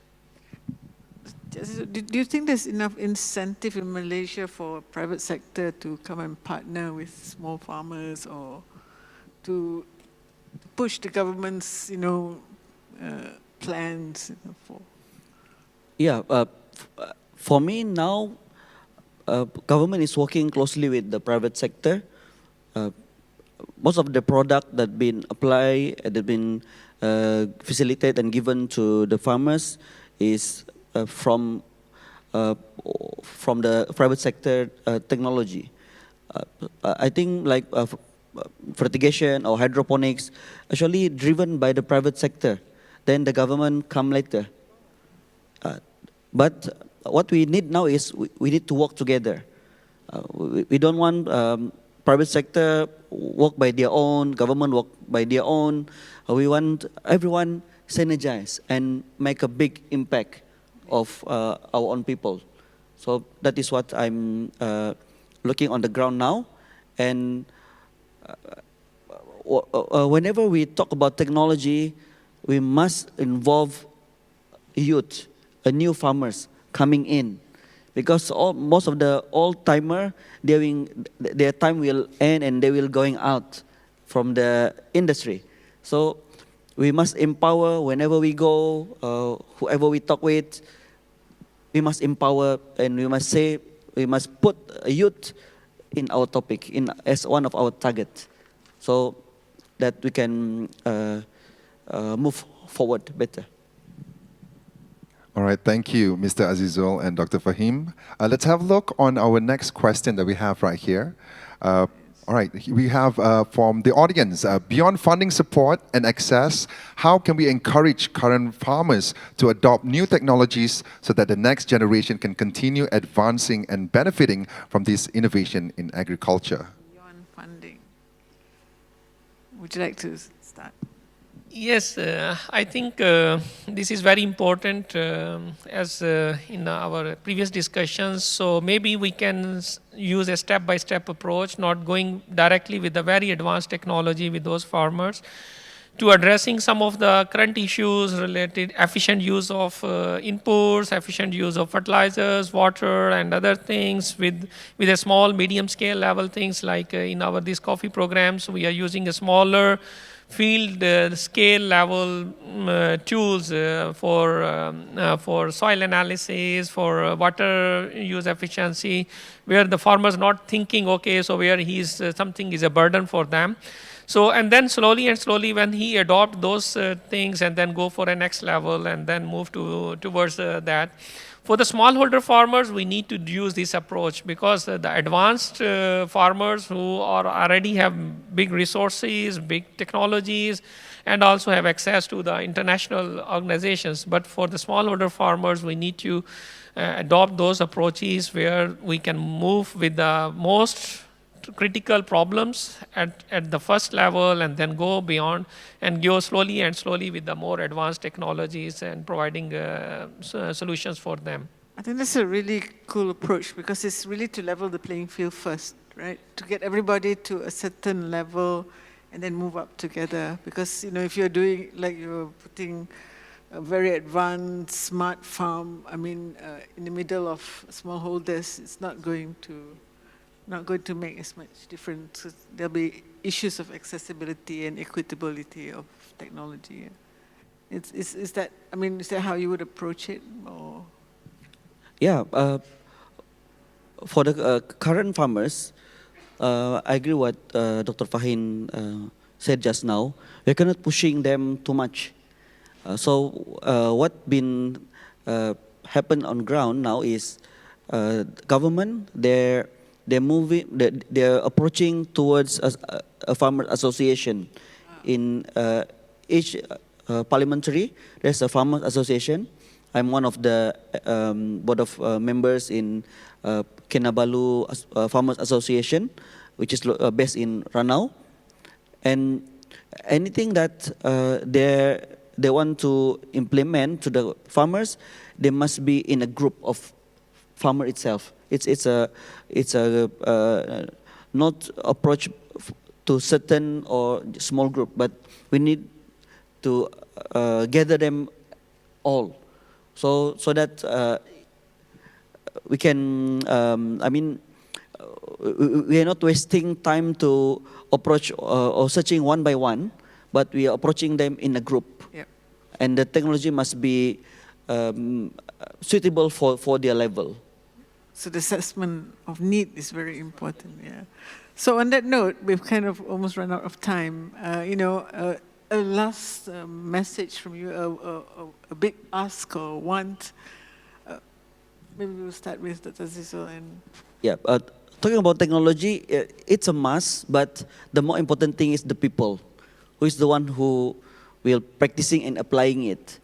Speaker 1: Do you think there's enough incentive in Malaysia for private sector to come and partner with small farmers, or to push the government's, plans for?
Speaker 3: Yeah, for me now, government is working closely with the private sector. Most of the product that been applied, that been facilitated and given to the farmers is from the private sector technology. I think like fertigation or hydroponics, actually driven by the private sector. Then the government come later. But what we need now is we need to work together. We don't want private sector work by their own, government work by their own. We want everyone synergize and make a big impact of our own people. So that is what I'm looking on the ground now. And whenever we talk about technology, we must involve youth, new farmers coming in, because most of the old-timer, their time will end and they will going out from the industry. So we must empower whenever we go, whoever we talk with, we must empower, and we must say, we must put youth in our topic, as one of our targets, so that we can move forward better.
Speaker 4: All right, thank you, Mr. Azizul and Dr. Fahim. Let's have a look on our next question that we have right here. All right, we have from the audience, beyond funding support and access, how can we encourage current farmers to adopt new technologies so that the next generation can continue advancing and benefiting from this innovation in agriculture?
Speaker 1: Beyond funding. Would you like to start?
Speaker 2: Yes, I think this is very important as in our previous discussions. So maybe we can use a step-by-step approach, not going directly with the very advanced technology with those farmers, to addressing some of the current issues related efficient use of inputs, efficient use of fertilizers, water, and other things with a small, medium scale level things like in these coffee programs, we are using a smaller field scale level tools for soil analysis, for water use efficiency, where the farmer's not thinking, okay, so where something is a burden for them. So, and then slowly when he adopt those things and then go for a next level and then move towards that. For the smallholder farmers, we need to use this approach, because the advanced farmers who already have big resources, big technologies, and also have access to the international organizations. But for the smallholder farmers, we need to adopt those approaches where we can move with the most critical problems at the first level, and then go beyond and go slowly with the more advanced technologies and providing solutions for them.
Speaker 1: I think that's a really cool approach, because it's really to level the playing field first, right? To get everybody to a certain level and then move up together. Because, if you're doing, like you're putting a very advanced smart farm, in the middle of smallholders, it's not going to not going to make as much difference. There'll be issues of accessibility and equitability of technology. Is that, I mean, is that how you would approach it? Or?
Speaker 3: Yeah, for the current farmers, I agree what Dr. Fahim said just now. We're not pushing them too much. So what been happened on ground now is government they're moving they're approaching towards a farmer association. In each parliamentary there's a farmers association. I'm one of the board of members in Kinabalu Farmers Association, which is based in Ranau. And anything that they want to implement to the farmers, they must be in a group of farmer itself. It's a not approach to certain or small group, but we need to gather them all, so that we can. We are not wasting time to approach or searching one by one, but we are approaching them in a group.
Speaker 1: Yep.
Speaker 3: And the technology must be suitable for their level.
Speaker 1: So the assessment of need is very important, yeah. So on that note, we've kind of almost run out of time. A last message from you, a big ask or want. Maybe we'll start with Dr. Zizul and...
Speaker 3: Yeah, talking about technology, it's a must, but the more important thing is the people, who is the one who will practicing and applying it.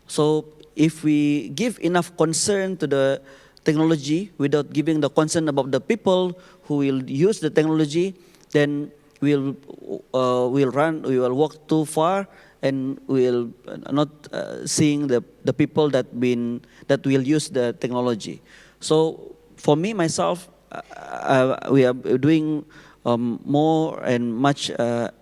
Speaker 3: So if we give enough concern to the technology without giving the concern about the people who will use the technology, then we'll walk too far and we'll not seeing the people that will use the technology. So for me myself, we are doing more and much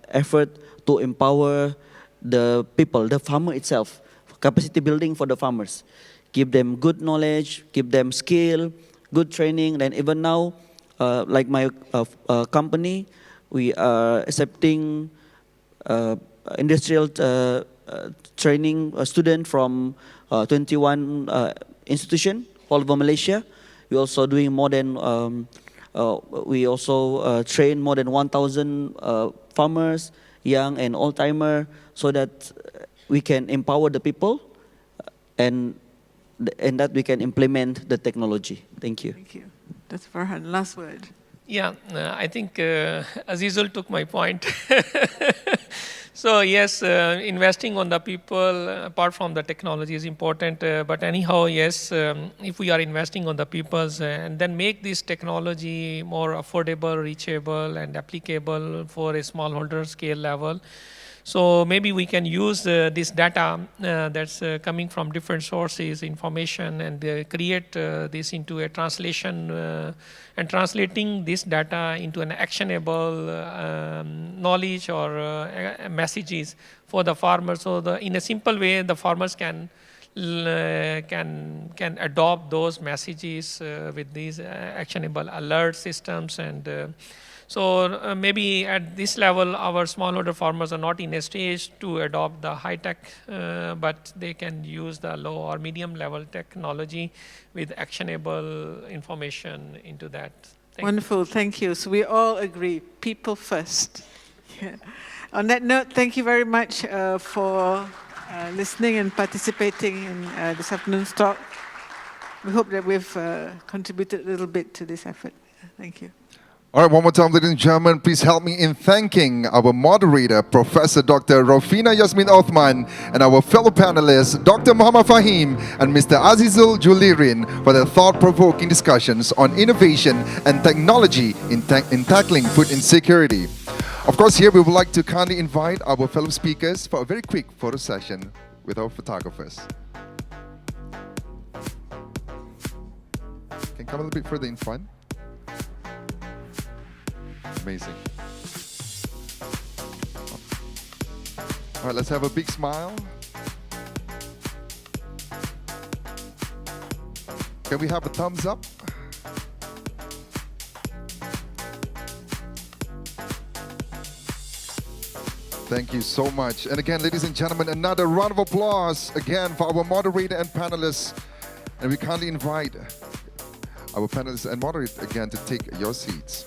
Speaker 3: effort to empower the people, the farmer itself, capacity building for the farmers. Give them good knowledge, give them skill, good training. And even now, like my company, we are accepting industrial training student from 21 institution all over Malaysia. We're also doing more than, we also train more than 1,000 farmers, young and old-timer, so that we can empower the people and that we can implement the technology. Thank you.
Speaker 1: Thank you. That's Farhan. Last word.
Speaker 2: Yeah, I think Azizul took my point. So yes, investing on the people, apart from the technology, is important. But anyhow, yes, if we are investing on the peoples and then make this technology more affordable, reachable, and applicable for a smallholder scale level. So maybe we can use this data that's coming from different sources, information, and create this into a translation and translating this data into an actionable knowledge or messages for the farmers. So in a simple way, the farmers can adopt those messages with these actionable alert systems. And so maybe at this level, our smallholder farmers are not in a stage to adopt the high tech, but they can use the low or medium level technology with actionable information into that.
Speaker 1: Wonderful, thank you. So we all agree, people first. Yeah. On that note, thank you very much for listening and participating in this afternoon's talk. We hope that we've contributed a little bit to this effort. Thank you.
Speaker 4: All right, one more time, ladies and gentlemen, please help me in thanking our moderator, Professor Dr. Rofina Yasmin Othman, and our fellow panelists, Dr. Muhammad Fahim and Mr. Azizul Julirin, for their thought-provoking discussions on innovation and technology in tackling food insecurity. Of course, here we would like to kindly invite our fellow speakers for a very quick photo session with our photographers. Can come a little bit further in front. Amazing. All right, let's have a big smile. Can we have a thumbs up? Thank you so much. And again, ladies and gentlemen, another round of applause again for our moderator and panelists. And we kindly invite our panelists and moderators again to take your seats.